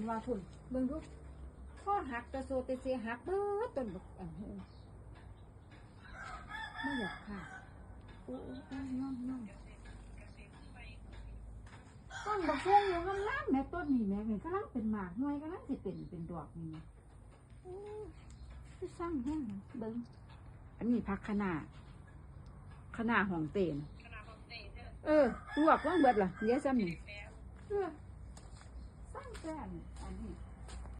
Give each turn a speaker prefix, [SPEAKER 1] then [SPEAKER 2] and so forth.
[SPEAKER 1] มันว่าพุ่นเบิ่งดูข้อหักตะโซเตเซหักเบิดต้นบักอันเฮงไม่อยากค่ะโอ้ย่องต้นบักฮุงอยู่ข้างล่างแม่ต้นนี่แม่เห็นกำลังเป็นหมากหน่วยกำลังสิเป็นดอกนี่โอ้ยสร้างแห้งเบิ่งอันนี้พักคะน้าห้องเต้นลวกว่างเบิดล่ะเดี๋ยวซ้ำนี่สร้างแซ่บอันนี้